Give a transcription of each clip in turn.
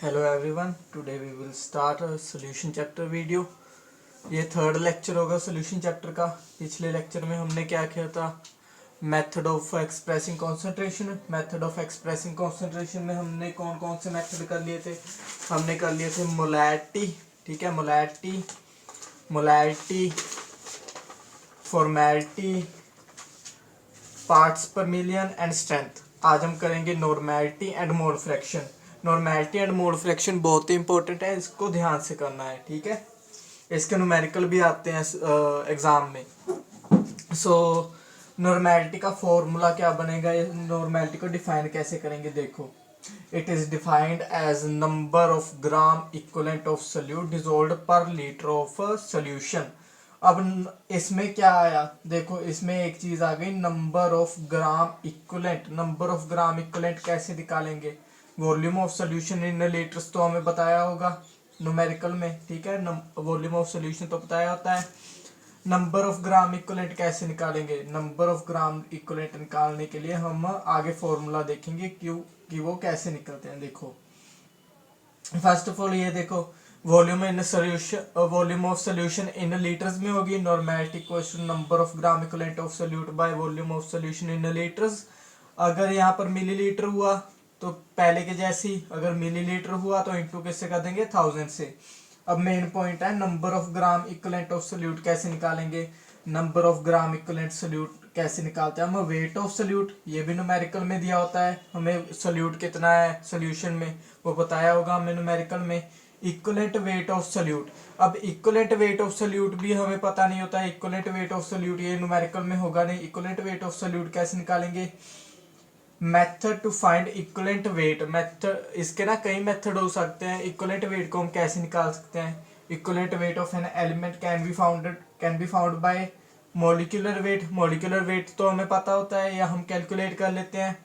Hello everyone, today we will start a solution chapter video. ये third lecture होगा solution chapter का। पिछले lecture में हमने क्या किया था, method of expressing concentration. Method of expressing concentration में हमने कौन कौन से मेथड कर लिए थे। हमने कर लिए थे मोलैरिटी, ठीक है, मोलैरिटी, फॉर्मेलिटी, पार्ट्स पर मिलियन एंड स्ट्रेंथ। आज हम करेंगे normality and mole fraction. Normality and mole fraction बहुत ही इंपॉर्टेंट है, इसको ध्यान से करना है, ठीक है। इसके न्यूमेरिकल भी आते हैं एग्जाम में। सो नॉर्मेलिटी का फॉर्मूला क्या बनेगा, नॉर्मेलिटी को डिफाइन कैसे करेंगे, देखो। It is defined as number of gram equivalent of solute dissolved per litre of solution. अब इसमें क्या आया, देखो इसमें एक चीज आ गई, number of gram equivalent. Number of gram equivalent कैसे निकालेंगे, volume of solution in litres तो हमें बताया होगा न्यूमेरिकल में, ठीक है। वॉल्यूम ऑफ सोल्यूशन तो बताया होता है। नंबर ऑफ ग्राम इक्वलेंट कैसे निकालेंगे, नंबर ऑफ ग्राम इक्वलेंट निकालने के लिए हम आगे फॉर्मूला देखेंगे क्यों कि वो कैसे निकलते हैं। देखो फर्स्ट ऑफ ऑल ये देखो, volume in solution, volume of solution in litres में होगी। Normality equals to number of gram equivalent of solute by volume of solution in litres. अगर यहाँ पर मिलीलीटर हुआ तो पहले के जैसी, अगर मिलीलीटर हुआ तो इनटू किससे कर देंगे, 1000 से। अब मेन पॉइंट है number of gram equivalent of solute कैसे निकालेंगे। Number of gram equivalent solute कैसे निकालते हैं हम, वेट ऑफ सोल्यूट, ये भी न्यूमेरिकल में दिया होता है हमें, सोल्यूट कितना है सोल्यूशन में वो बताया होगा हमें न्यूमेरिकल में। इक्विवेलेंट वेट ऑफ सोल्यूट, अब इक्विवेलेंट वेट ऑफ सोल्यूट भी हमें पता नहीं होता है। इक्विवेलेंट वेट ऑफ सोल्यूट ये न्यूमेरिकल में होगा नहीं। इक्विवेलेंट वेट ऑफ सोल्यूट कैसे निकालेंगे, method to find equivalent weight. Method इसके ना कई मेथड हो सकते हैं। इक्विवेलेंट वेट को हम कैसे निकाल सकते हैं, equivalent weight of an element can be found by molecular weight. Molecular weight तो हमें पता होता है या हम कैलकुलेट कर लेते हैं,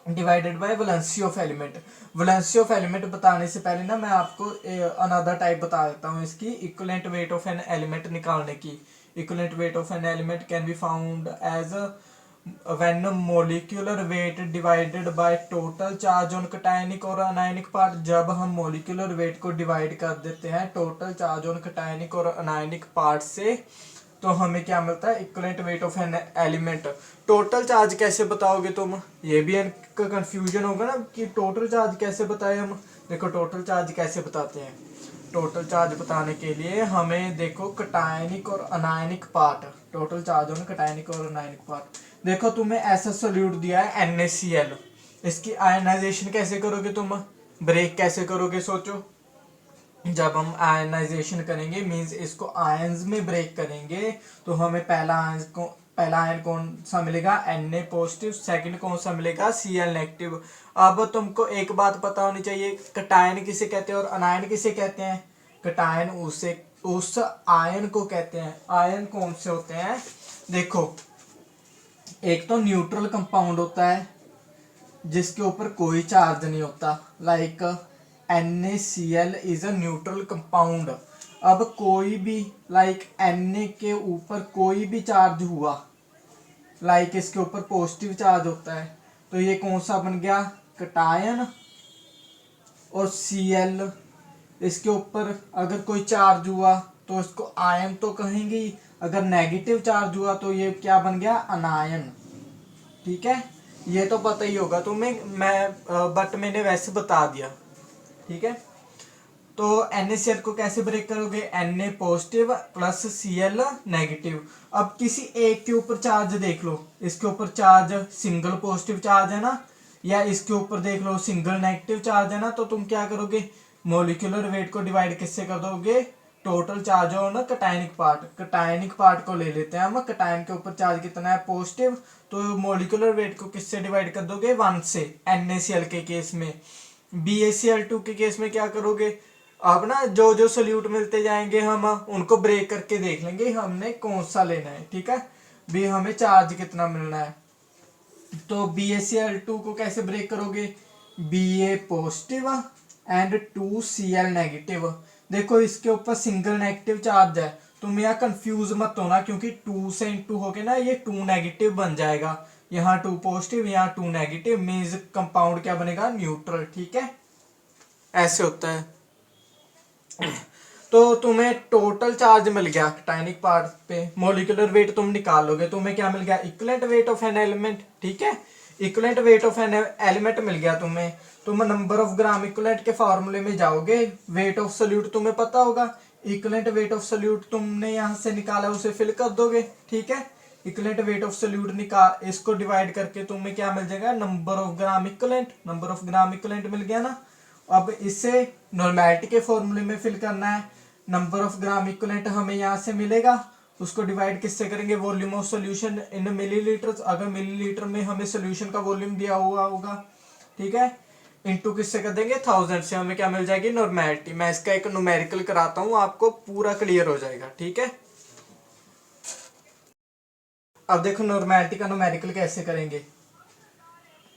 divided by valency of element. Valency of element बताने से पहले ना मैं आपको अनदर टाइप बता देता हूँ इसकी, equivalent weight of an element निकालने की। Equivalent weight of an element can be found as when molecular weight divided by total charge on cationic और anionic part। जब हम molecular weight को डिवाइड कर देते हैं total charge on cationic और anionic part से, तो हमें क्या मिलता है, equivalent weight of an element. Total charge कैसे बताओगे तुम, ये भी इनका कंफ्यूजन होगा ना कि टोटल चार्ज कैसे बताए हम। देखो टोटल चार्ज कैसे बताते हैं, टोटल चार्ज बताने के लिए हमें देखो कटायनिक और anionic part, total charge on cationic और अनायनिक पार्ट। देखो तुम्हें ऐसा सोल्यूट दिया है NaCl, इसकी आयनाइजेशन कैसे करोगे तुम, ब्रेक कैसे करोगे, सोचो। जब हम आयनाइजेशन करेंगे मींस इसको आयंस में ब्रेक करेंगे तो हमें पहला आयन कौन सा मिलेगा, Na पॉजिटिव, सेकंड कौन सा मिलेगा, Cl नेगेटिव। अब तुमको एक बात पता होनी चाहिए, कटायन किसे कहते हैं और अनायन किसे कहते हैं। कटायन उस आयन को कहते हैं। आयन कौन से होते हैं, देखो एक तो न्यूट्रल कंपाउंड होता है जिसके ऊपर कोई चार्ज नहीं होता, like NaCl is a neutral compound. अब कोई भी लाइक Na के ऊपर कोई भी चार्ज हुआ, लाइक इसके ऊपर पॉजिटिव चार्ज होता है, तो ये कौन सा बन गया, कटायन। और Cl इसके ऊपर अगर कोई चार्ज हुआ तो इसको आयन तो कहेंगे ही, अगर नेगेटिव चार्ज हुआ तो ये क्या बन गया, अनायन, ठीक है। ये तो पता ही होगा तुम्हें, बट मैंने वैसे बता दिया, ठीक है। तो NaCl को कैसे ब्रेक करोगे, Na positive plus Cl negative. अब किसी एक के ऊपर चार्ज देख लो, इसके ऊपर चार्ज सिंगल पॉजिटिव चार्ज है ना, या इसके ऊपर देख लो सिंगल नेगेटिव चार्ज है ना, तो तुम क्या करोगे, मोलिकुलर वेट को डिवाइड किससे कर दोगे, total charge on cationic part. Cationic part को ले लेते हैं हम, कटायन के ऊपर चार्ज कितना है, पॉजिटिव, तो मोलिकुलर वेट को किससे डिवाइड कर दोगे, 1 से, NaCl के केस में। BaCl2 के केस में क्या करोगे, अब ना जो जो सोल्यूट मिलते जाएंगे हम उनको ब्रेक करके देख लेंगे हमने कौन सा लेना है, ठीक है। भी हमें चार्ज कितना मिलना है, तो BaCl2 को कैसे ब्रेक करोगे, Ba positive and 2Cl negative. देखो इसके ऊपर सिंगल नेगेटिव चार्ज है, तुम यहाँ कंफ्यूज मत होना क्योंकि 2 से इंटू हो गए ना ये 2 नेगेटिव बन जाएगा, यहाँ 2 पॉजिटिव यहाँ 2 नेगेटिव, मीन्स कंपाउंड क्या बनेगा, न्यूट्रल, ठीक है। ऐसे होता है। तो तुम्हें टोटल चार्ज मिल गया कटायनिक पार्ट पे, मोलिकुलर वेट तुम निकाल लोगे, तुम्हें क्या मिल गया, equivalent weight of an element, ठीक है, equivalent weight of an element मिल गया तुम्हें। तुम नंबर ऑफ ग्राम इक्विवेलेंट के फॉर्मूले में जाओगे, वेट ऑफ सोल्यूट तुम्हें पता होगा, इक्विवेलेंट वेट ऑफ सोल्यूट तुमने यहाँ से निकाला उसे फिल कर दोगे, ठीक है, इक्विवेलेंट वेट ऑफ सोल्यूट निकाल, इसको डिवाइड करके तुम्हें क्या मिल जाएगा, number of gram equivalent, number of gram equivalent मिल गया ना। अब इसे नॉर्मेलिटी के फॉर्मूले में फिल करना है, नंबर ऑफ ग्राम इक्विवेलेंट हमें यहाँ से मिलेगा, उसको डिवाइड किससे करेंगे, volume of solution in millilitre, अगर मिलीलीटर में हमें सॉल्यूशन का वॉल्यूम दिया हुआ होगा, ठीक है, इनटू किससे कर देंगे, 1000 से, हमें क्या मिल जाएगी, नॉर्मेलिटी। मैं इसका एक न्यूमेरिकल कराता हूँ, आपको पूरा क्लियर हो जाएगा, ठीक है। अब देखो नॉर्मेलिटी का न्यूमेरिकल कैसे करेंगे,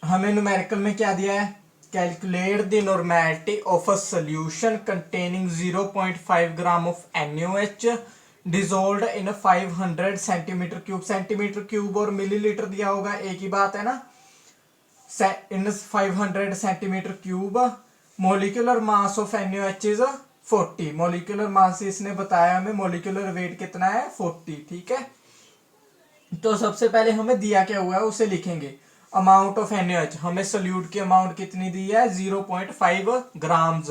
हमें न्यूमेरिकल में क्या दिया है, calculate the normality of a solution containing 0.5 gram of NaOH dissolved in 500 centimetre cube, centimetre cube और मिलीलीटर दिया होगा, एक ही बात है ना, इन 500 centimetre cube, molecular mass of NaOH is 40, molecular mass इसने बताया हमें, मोलिकुलर वेट कितना है 40, ठीक है। तो सबसे पहले हमें दिया क्या हुआ है उसे लिखेंगे, अमाउंट ऑफ NaOH, हमें सोल्यूट की अमाउंट कितनी दी है 0.5 ग्राम्स,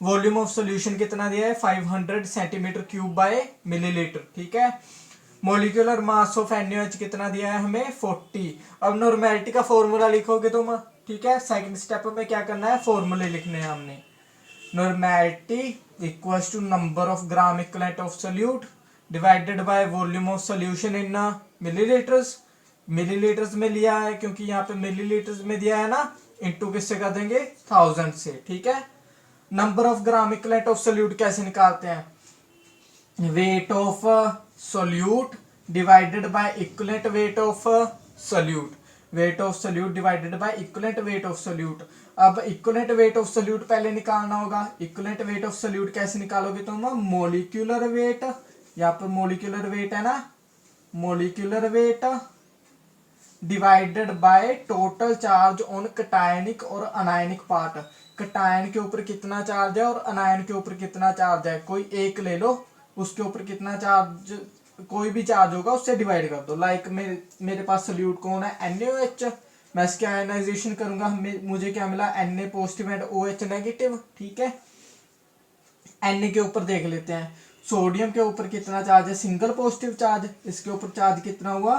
वॉल्यूम ऑफ सोल्यूशन कितना दिया है 500 सेंटीमीटर क्यूब बाय मिलीलीटर, ठीक है, मोलिकुलर मास ऑफ NaOH कितना दिया है हमें 40। अब नॉर्मेलिटी का फॉर्मूला लिखोगे तुम, ठीक है, सेकंड स्टेप में क्या करना है, फॉर्मूले लिखने हैं हमने, normality equals to number of gram equivalent of solute divided by volume of solution in millilitres, millilitres में लिया है क्योंकि यहाँ पे मिलीलीटर्स में दिया है ना, इनटू किससे कर देंगे 1000 से, ठीक है। Number of gram equivalent of solute कैसे निकालते हैं, wait of solute divided by equivalent weight of solute, wait of solute divided by equivalent weight of solute. अब इक्विवेलेंट वेट ऑफ सोल्यूट पहले निकालना होगा, इक्विवेलेंट वेट ऑफ सोल्यूट कैसे निकालोगे तुम, मोलिकुलर वेट, यहाँ पर मोलिकुलर वेट है ना, molecular weight divided by total charge on cationic और अनायनिक पार्ट, कटायन के ऊपर कितना चार्ज है और अनायन के ऊपर कितना चार्ज है, कोई एक ले लो, उसके ऊपर कितना चार्ज, कोई भी चार्ज होगा उससे डिवाइड कर दो, लाइक मेरे पास सोल्यूट कौन है NaOH, मैं इसके आयनाइजेशन करूंगा, मुझे क्या मिला Na positive and OH negative, ठीक है। Na के ऊपर देख लेते हैं, सोडियम के ऊपर कितना चार्ज है, सिंगल पॉजिटिव चार्ज, इसके ऊपर चार्ज कितना हुआ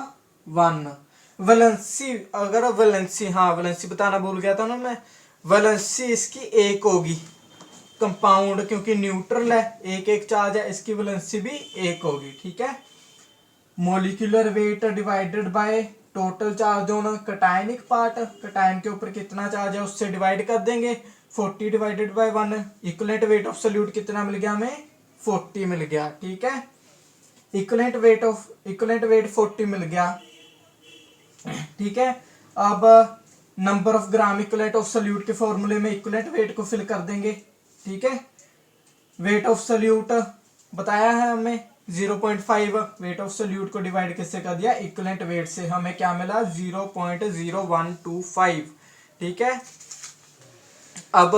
1, वैलेंसी, अगर वैलेंसी, हाँ वैलेंसी बताना भूल गया था ना मैं, वैलेंसी इसकी एक होगी, कंपाउंड क्योंकि न्यूट्रल है, एक एक चार्ज है, इसकी वैलेंसी भी एक होगी, ठीक है। Molecular weight divided by total charge on cationic part, cation के ऊपर कितना चार्ज है उससे डिवाइड कर देंगे, 40 divided by 1, equivalent weight of solute कितना मिल गया हमें 40 मिल गया, ठीक है, इक्विवेलेंट वेट 40 मिल गया, ठीक है। अब number of gram equivalent of solute के फॉर्मूले में इक्विवेलेंट वेट को फिल कर देंगे, ठीक है, वेट ऑफ सोल्यूट बताया है हमें 0.5, वेट ऑफ सोल्यूट को डिवाइड किससे कर दिया, इक्विवेलेंट वेट से, हमें क्या मिला 0.0125, ठीक है। अब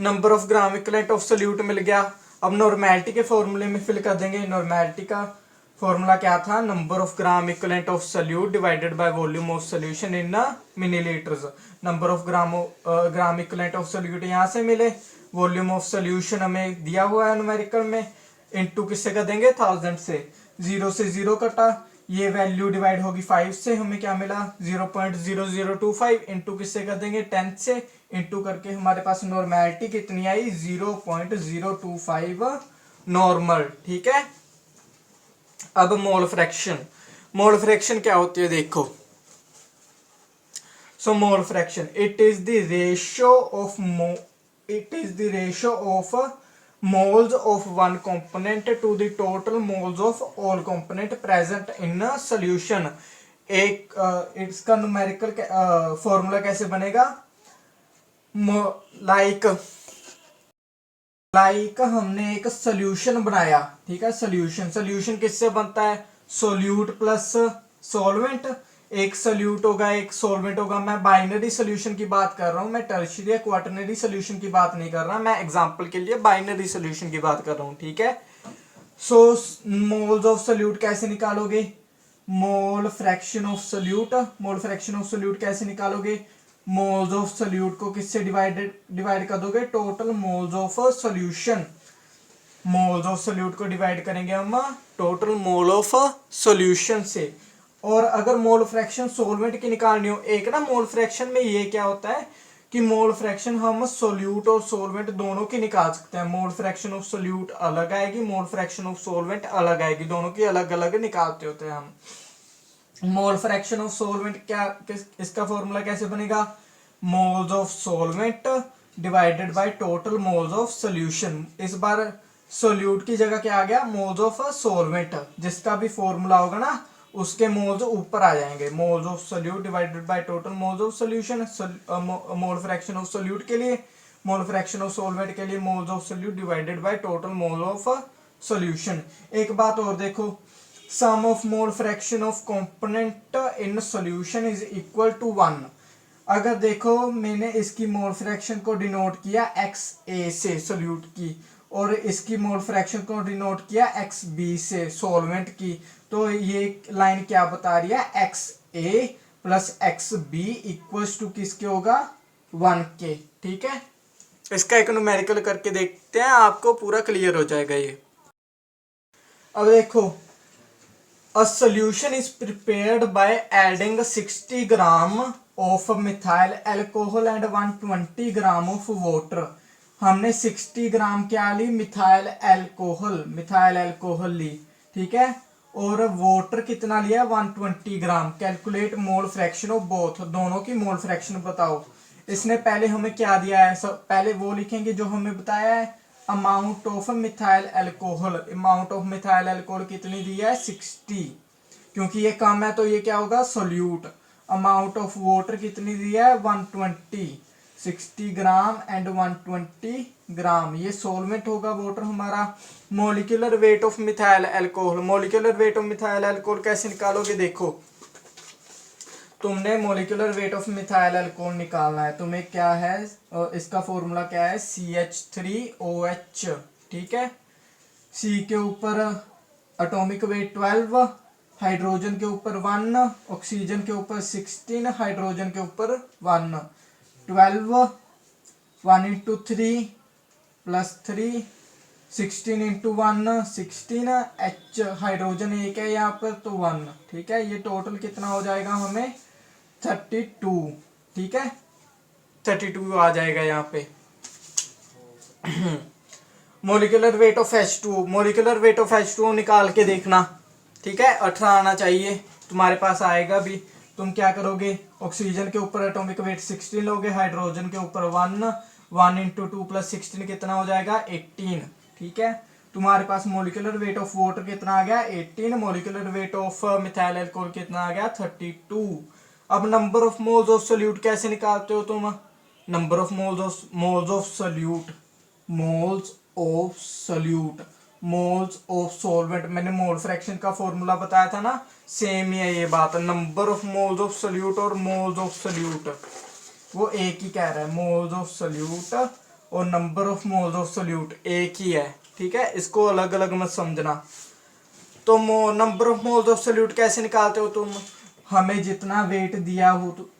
number of gram equivalent of solute मिल गया, अब नॉर्मेलिटी के फॉर्मूले में फिल कर देंगे, नॉर्मेलिटी का फॉर्मूला क्या था, number of gram equivalent of solute divided by volume of solution in millilitres, number of gram equivalent of solute यहाँ से मिले, वॉल्यूम ऑफ सोल्यूशन हमें दिया हुआ है न्यूमेरिकल में, इनटू किससे कर देंगे 1000 से, 0 से 0 कटा, ये वैल्यू डिवाइड होगी 5 से, हमें क्या मिला 0.0025, इनटू किससे कर देंगे 10 से, इनटू करके हमारे पास नॉर्मेलिटी कितनी आई 0.025 नॉर्मल, ठीक है। अब मोल फ्रैक्शन, मोल फ्रैक्शन क्या होती है देखो, so mole fraction it is the ratio of moles of one component to the total moles of all component present in a solution। एक इसका न्यूमेरिकल फॉर्मूला कैसे बनेगा, लाइक हमने एक सोल्यूशन बनाया, ठीक है, सोल्यूशन किससे बनता है, सोल्यूट प्लस सॉल्वेंट, एक सोल्यूट होगा एक सॉल्वेंट होगा। मैं बाइनरी सोल्यूशन की बात कर रहा हूँ, मैं टर्शियरी या क्वाटरनरी सोल्यूशन की बात नहीं कर रहा, मैं एग्जांपल के लिए बाइनरी सोल्यूशन की बात कर रहा हूँ, ठीक है। सो मोल्स ऑफ सोल्यूट कैसे निकालोगे, मोल fraction of solute, mole fraction of solute कैसे निकालोगे, मोल्स ऑफ सोल्यूट को किससे डिवाइड कर दोगे, total moles of solution, moles of solute को डिवाइड करेंगे हम टोटल मोल ऑफ सोल्यूशन से। और अगर मोल फ्रैक्शन सॉल्वेंट की निकालनी हो, एक ना मोल फ्रैक्शन में ये क्या होता है कि मोल फ्रैक्शन हम सोल्यूट और सॉल्वेंट दोनों की निकाल सकते हैं। मोल फ्रैक्शन ऑफ सोल्यूट अलग आएगी, मोल फ्रैक्शन ऑफ सॉल्वेंट अलग आएगी, दोनों की अलग अलग निकालते होते हैं हम। मोल फ्रैक्शन ऑफ सॉल्वेंट क्या, इसका फॉर्मूला कैसे बनेगा, moles of solvent divided by total moles of solution. इस बार सोल्यूट की जगह क्या आ गया, मोल्स ऑफ सॉल्वेंट, जिसका भी फॉर्मूला होगा ना उसके मोल्स ऊपर आ जाएंगे। Moles of solute divided by total moles of solution, mole fraction of solute के लिए, मोल फ्रैक्शन ऑफ सॉल्वेंट के लिए moles of solute divided by total mole of solution. एक बात और देखो, sum of mole fraction of component in solution is equal to 1। अगर देखो मैंने इसकी मोल फ्रैक्शन को डिनोट किया एक्स ए से सोल्यूट की, और इसकी मोल फ्रैक्शन को डिनोट किया एक्स बी से सॉल्वेंट की, तो ये लाइन क्या बता रही है, X A plus X B equals to किसके होगा, 1 के, ठीक है। इसका एक न्यूमेरिकल करके देखते हैं, आपको पूरा क्लियर हो जाएगा ये। अब देखो, a solution is prepared by adding 60 gram of methyl alcohol and 120 gram of water। हमने 60 ग्राम क्या ली, मिथाइल अल्कोहल ली, ठीक है, और वाटर कितना लिया, 120 gram. Calculate mole fraction of both, दोनों की मोल फ्रैक्शन बताओ। इसने पहले हमें क्या दिया है, पहले वो लिखेंगे जो हमें बताया है, amount of methyl alcohol, amount of methyl alcohol कितनी दी है, 60, क्योंकि ये कम है तो ये क्या होगा, सोल्यूट। अमाउंट ऑफ वाटर कितनी दी है, 120, 60 ग्राम एंड 120 ग्राम, ये सॉल्वेंट होगा वाटर हमारा। Molecular weight of methyl alcohol, molecular weight of methyl alcohol कैसे निकालोगे, देखो तुमने molecular weight of methyl alcohol निकालना है, तुम्हें क्या है, इसका फॉर्मूला क्या है, CH3OH, ठीक है। C के ऊपर एटॉमिक वेट 12, हाइड्रोजन के ऊपर 1, ऑक्सीजन के ऊपर 16, हाइड्रोजन के ऊपर 1, 12, 1 into 3 plus 3, 16 into 1 16, H hydrogen एक है यहाँ पर तो 1, ठीक है। ये टोटल कितना हो जाएगा हमें, 32, ठीक है, 32 आ जाएगा यहाँ पे। Molecular weight of H2O, molecular weight of H2O निकाल के देखना, ठीक है, 18 आना चाहिए, तुम्हारे पास आएगा भी। तुम क्या करोगे, ऑक्सीजन के ऊपर एटॉमिक वेट 16 लोगे, हाइड्रोजन के ऊपर 1 इंटू 2 प्लस 16 कितना हो जाएगा, 18, ठीक है। तुम्हारे पास मोलिकुलर वेट ऑफ वाटर कितना आ गया, 18, molecular weight of methyl alcohol कितना आ गया, 32। अब number of moles of solute कैसे निकालते हो तुम, number of moles of solute, moles of solute, moles of solvent, मैंने मोल फ्रैक्शन का फॉर्मूला बताया था ना, सेम ही है ये बात, number of moles of solute और मोल्स ऑफ सोल्यूट वो एक ही कह रहा है, मोल्स ऑफ सोल्यूट और number of moles of solute एक ही है, ठीक है, इसको अलग अलग मत समझना। तो number of moles of solute कैसे निकालते हो तुम, हमें जितना वेट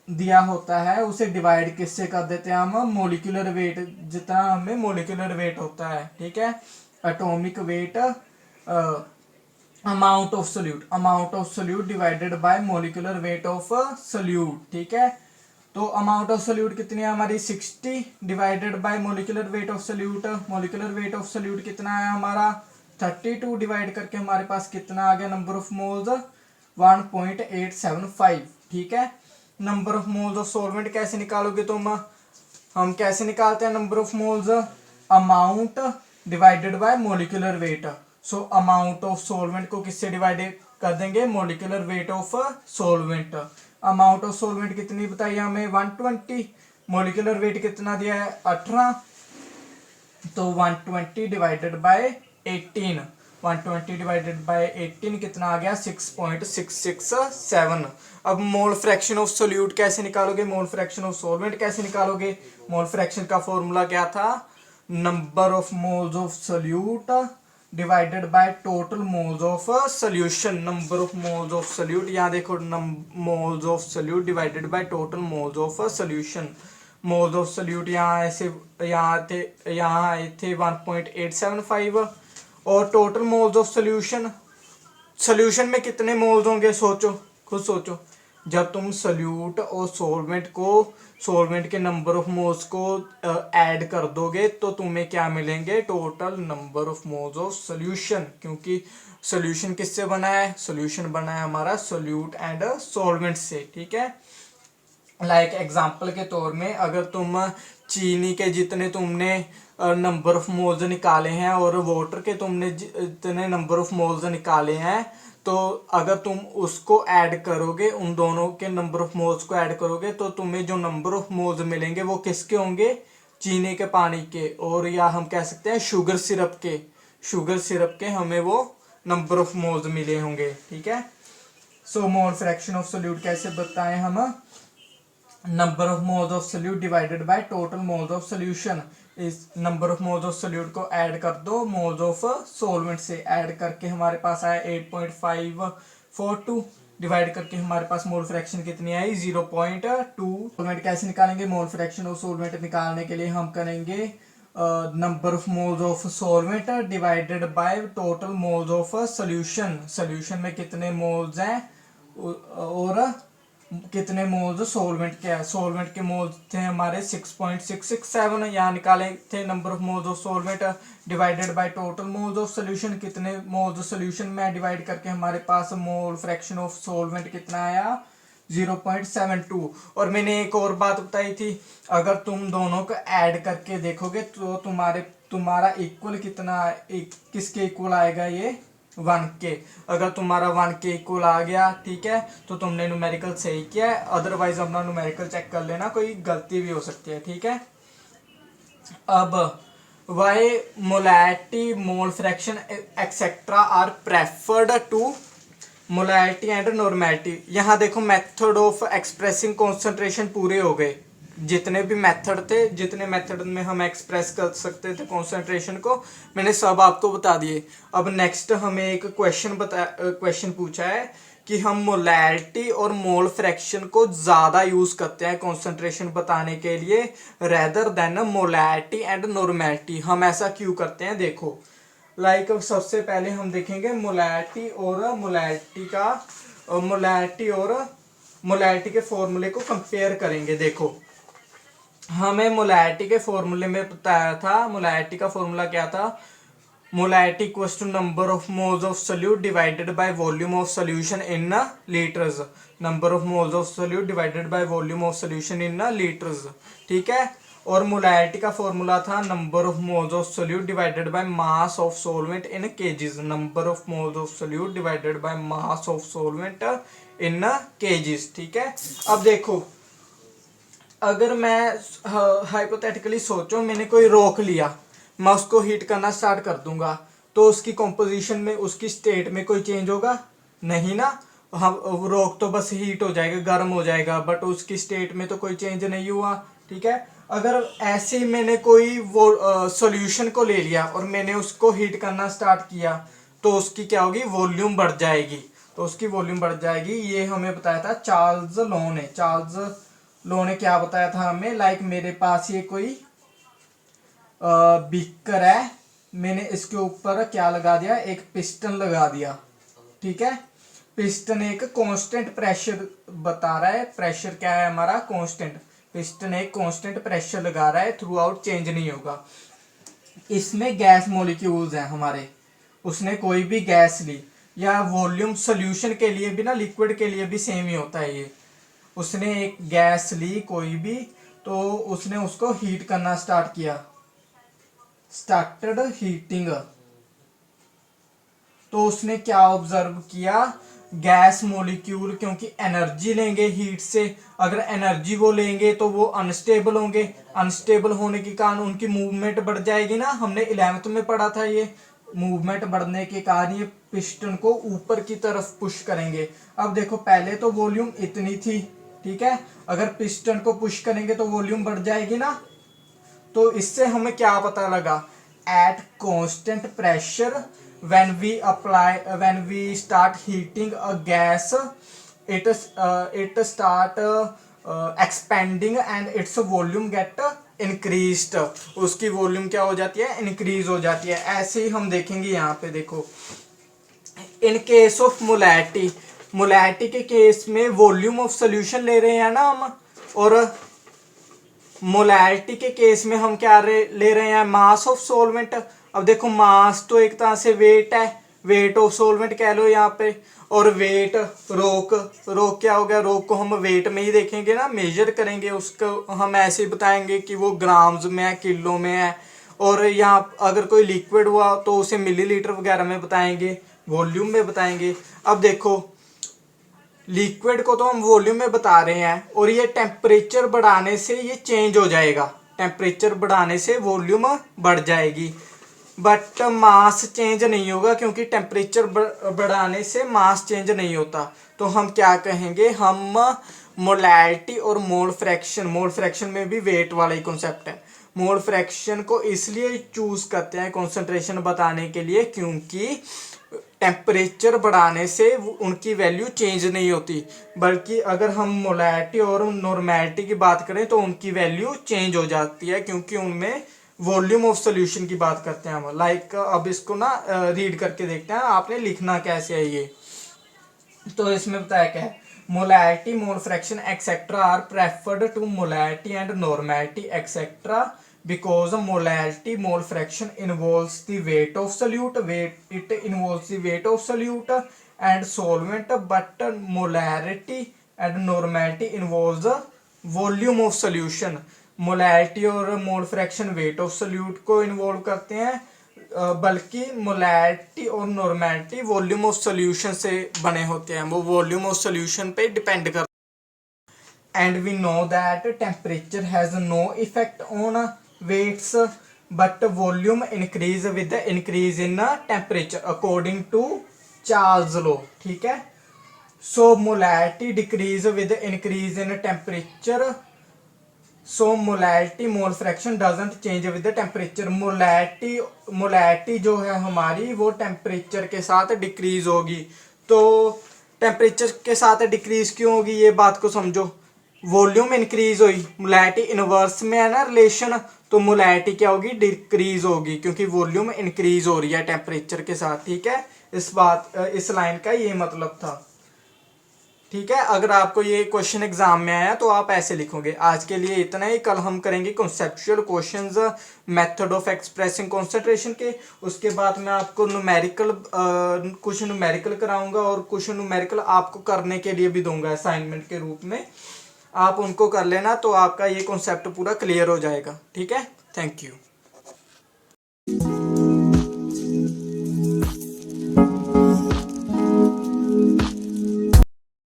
दिया होता है उसे डिवाइड किससे कर देते हैं हम, मोलिकुलर वेट, जितना हमें मोलिकुलर वेट होता है, ठीक है, atomic weight, amount of solute divided bye molecular weight of solute, ठीक है। तो अमाउंट ऑफ सोल्यूट कितनी है हमारी, 60 divided by molecular weight of solute, molecular weight of solute कितना है हमारा, 32 डिवाइड करके हमारे पास कितना आ गया, नंबर ऑफ मोल्स 1.875, ठीक है। Number of moles of solvent कैसे निकालोगे तुम, हम कैसे निकालते हैं number of moles, amount divided by molecular weight. So amount of solvent को किससे डिवाइड कर देंगे, molecular weight of solvent. Amount of solvent कितनी बताई हमें, 120, मोलिकुलर वेट कितना दिया है, 18, तो 120 डिवाइडेड बाय 18, 120 डिवाइडेड बाय 18 कितना आ गया 6.667। अब मोल फ्रैक्शन ऑफ सोल्यूट कैसे निकालोगे, मोल फ्रैक्शन ऑफ सॉल्वेंट कैसे निकालोगे। मोल फ्रैक्शन का फॉर्मूला क्या था, number of moles of solute divided by total moles of solution. Number of moles of solute, यहाँ देखो moles of solute divided by total moles of solution. Moles of solute यहाँ ऐसे यहाँ आए थे 1.875 और total moles of solution, solution में कितने मोल्स होंगे सोचो, खुद सोचो। जब तुम सोल्यूट और सॉल्वेंट के नंबर ऑफ मोल्स को ऐड कर दोगे तो तुम्हें क्या मिलेंगे, total number of moles of solution. क्योंकि सोल्यूशन किससे बना है, सोल्यूशन बना है हमारा सोल्यूट एंड सॉल्वेंट से, ठीक है। लाइक एग्जांपल के तौर में अगर तुम चीनी के जितने तुमने नंबर ऑफ मोल्स निकाले हैं और वाटर के तुमने जितने नंबर ऑफ मोल्स निकाले हैं, तो अगर तुम उसको ऐड करोगे, उन दोनों के नंबर ऑफ मोल्स को ऐड करोगे तो तुम्हें जो नंबर ऑफ मोल्स मिलेंगे वो किसके होंगे, चीनी के, पानी के, और या हम कह सकते हैं शुगर सिरप के हमें वो नंबर ऑफ मोल्स मिले होंगे, ठीक है। So mole fraction of solute कैसे बताएं हम, number of moles of solute divided by total moles of solution. इस number of moles of solute को ऐड कर दो मोल्स ऑफ सॉल्वेंट से, ऐड करके हमारे पास आया 8.542, डिवाइड करके हमारे पास मोल फ्रैक्शन कितनी आई 0.2। सॉल्वेंट कैसे निकालेंगे, मोल फ्रैक्शन ऑफ सॉल्वेंट निकालने के लिए हम करेंगे number of moles of solvent divided by total moles of solution. Solution में कितने मोल्स हैं और कितने मोल्स सॉल्वेंट के हैं, सॉल्वेंट के मोल्स थे हमारे 6.667, यहाँ निकाले थे number of moles of solvent divided by total moles of solution, कितने मोल्स सोल्यूशन में डिवाइड करके हमारे पास मोल फ्रैक्शन ऑफ सॉल्वेंट कितना आया 0.72। और मैंने एक और बात बताई थी, अगर तुम दोनों को ऐड करके देखोगे तो तुम्हारा इक्वल कितना, किसके इक्वल आएगा, ये 1 के। अगर तुम्हारा 1 के इक्वल आ गया, ठीक है, तो तुमने न्यूमेरिकल सही किया है, अदरवाइज अपना न्यूमेरिकल चेक कर लेना, कोई गलती भी हो सकती है, ठीक है। अब why molarity, mole fraction etcetera are preferred to molarity and normality. यहाँ देखो मेथड ऑफ एक्सप्रेसिंग कॉन्सेंट्रेशन पूरे हो गए, जितने भी मेथड थे, जितने मेथड में हम एक्सप्रेस कर सकते थे कॉन्सेंट्रेशन को, मैंने सब आपको बता दिए। अब नेक्स्ट हमें एक क्वेश्चन पूछा है कि हम मोलैरिटी और मोल फ्रैक्शन को ज़्यादा यूज़ करते हैं कॉन्सेंट्रेशन बताने के लिए rather than molarity and normality. हम ऐसा क्यों करते हैं, देखो लाइक सबसे पहले हम देखेंगे मोलैरिटी और मोलैरिटी के फॉर्मूले को कंपेयर करेंगे। देखो हमें मोलैरिटी के फॉर्मूले में बताया था, मोलैरिटी का फॉर्मूला क्या था, molarity equals to number of moles of solute divided by volume of solution in litres. Number of moles of solute divided by volume of solution in litres, ठीक है। और मोलैरिटी का फॉर्मूला था number of moles of solute divided by mass of solvent in kgs. Number of moles of solute divided by mass of solvent in kgs, ठीक है। अब देखो अगर मैं हाइपोथेटिकली सोचो, मैंने कोई रॉक लिया, मैं उसको हीट करना स्टार्ट कर दूंगा, तो उसकी कॉम्पोजिशन में, उसकी स्टेट में कोई चेंज होगा नहीं ना, हम रॉक तो बस हीट हो जाएगा, गर्म हो जाएगा, बट उसकी स्टेट में तो कोई चेंज नहीं हुआ, ठीक है। अगर ऐसे ही मैंने कोई वो सॉल्यूशन को ले लिया और मैंने उसको हीट करना स्टार्ट किया, तो उसकी क्या होगी, वॉल्यूम बढ़ जाएगी, तो उसकी वॉल्यूम बढ़ जाएगी। ये हमें बताया था चार्ल्स लॉ ने क्या बताया था हमें, लाइक मेरे पास ये कोई बीकर है, मैंने इसके ऊपर क्या लगा दिया, एक पिस्टन लगा दिया, ठीक है। पिस्टन एक कांस्टेंट प्रेशर बता रहा है, प्रेशर क्या है हमारा, कांस्टेंट। पिस्टन एक कांस्टेंट प्रेशर लगा रहा है, थ्रू आउट चेंज नहीं होगा। इसमें गैस मॉलिक्यूल्स हैं हमारे, उसने कोई भी गैस ली, या वॉल्यूम सोल्यूशन के लिए भी ना, लिक्विड के लिए भी सेम ही होता है ये। उसने एक गैस ली कोई भी, तो उसने उसको हीट करना स्टार्ट किया, स्टार्टेड हीटिंग, तो उसने क्या ऑब्जर्व किया, गैस मॉलिक्यूल क्योंकि एनर्जी लेंगे हीट से, अगर एनर्जी वो लेंगे तो वो अनस्टेबल होंगे, अनस्टेबल होने के कारण उनकी मूवमेंट बढ़ जाएगी ना, हमने 11th में पढ़ा था ये, मूवमेंट बढ़ने के कारण ये पिस्टन को ऊपर की तरफ पुश करेंगे। अब देखो पहले तो वॉल्यूम इतनी थी, ठीक है, अगर पिस्टन को पुश करेंगे तो वॉल्यूम बढ़ जाएगी ना। तो इससे हमें क्या पता लगा, at constant pressure when we start heating a gas it start expanding and its volume get increased. उसकी वॉल्यूम क्या हो जाती है, इंक्रीज हो जाती है। ऐसे ही हम देखेंगे यहाँ पे, देखो in case of molarity, molarity के केस में वॉल्यूम ऑफ सोल्यूशन ले रहे हैं ना हम, और मोलैरिटी के केस में हम क्या ले रहे हैं, मास ऑफ सॉल्वेंट। अब देखो मास तो एक तरह से वेट है, वेट ऑफ सॉल्वेंट कह लो यहाँ पे, और वेट रोक, रोक क्या हो गया, रोक को हम वेट में ही देखेंगे ना, मेजर करेंगे उसको, हम ऐसे ही बताएंगे कि वो ग्राम्स में है, किलो में है। और यहाँ अगर कोई लिक्विड हुआ तो उसे मिलीलीटर वगैरह में बताएंगे, वॉल्यूम में बताएंगे। अब देखो लिक्विड को तो हम वॉल्यूम में बता रहे हैं, और ये टेम्परेचर बढ़ाने से ये चेंज हो जाएगा, टेम्परेचर बढ़ाने से वॉल्यूम बढ़ जाएगी, बट मास चेंज नहीं होगा, क्योंकि टेम्परेचर बढ़ाने से मास चेंज नहीं होता। तो हम क्या कहेंगे, हम मोलैरिटी और मोल फ्रैक्शन, मोल फ्रैक्शन में भी वेट वाला ही कॉन्सेप्ट है, मोल फ्रैक्शन को इसलिए चूज करते हैं कॉन्सेंट्रेशन बताने के लिए, क्योंकि टेम्परेचर बढ़ाने से उनकी वैल्यू चेंज नहीं होती, बल्कि अगर हम मोलैरिटी और नॉर्मैलिटी की बात करें तो उनकी वैल्यू चेंज हो जाती है, क्योंकि उनमें वॉल्यूम ऑफ सोल्यूशन की बात करते हैं हम। लाइक अब इसको ना रीड करके देखते हैं, आपने लिखना कैसे है ये। तो इसमें बताया क्या है, molarity, mole fraction etcetera are preferred to molarity and normality etcetera because molarity mole fraction involves the weight of solute, it involves the weight of solute and solvent, but molarity and normality involves the volume of solution। Molarity और mole fraction weight of solute को involve करते हैं, बल्कि molarity और normality volume of solution से बने होते हैं, वो वॉल्यूम ऑफ सोल्यूशन पे डिपेंड कर। And we know that temperature has no effect on weights, but volume increase with the increase in temperature according to Charles law, ठीक है। So molarity decrease with the increase in temperature, so molarity mole fraction doesn't change with the temperature। Molarity जो है हमारी वो temperature के साथ decrease होगी। तो टेम्परेचर के साथ डिक्रीज क्यों होगी, ये बात को समझो। वॉल्यूम इंक्रीज हुई, मोलैरिटी इनवर्स में है ना रिलेशन, तो मोलैरिटी क्या होगी, डिक्रीज होगी, क्योंकि वॉल्यूम इंक्रीज हो रही है टेम्परेचर के साथ, ठीक है। इस लाइन का ये मतलब था, ठीक है। अगर आपको ये क्वेश्चन एग्जाम में आया तो आप ऐसे लिखोगे। आज के लिए इतना ही, कल हम करेंगे conceptual questions, method of expressing concentration के। उसके बाद मैं आपको न्यूमेरिकल कुछ न्यूमेरिकल कराऊंगा, और कुछ न्यूमेरिकल आपको करने के लिए भी दूंगा असाइनमेंट के रूप में, आप उनको कर लेना, तो आपका ये कॉन्सेप्ट पूरा क्लियर हो जाएगा, ठीक है। Thank you.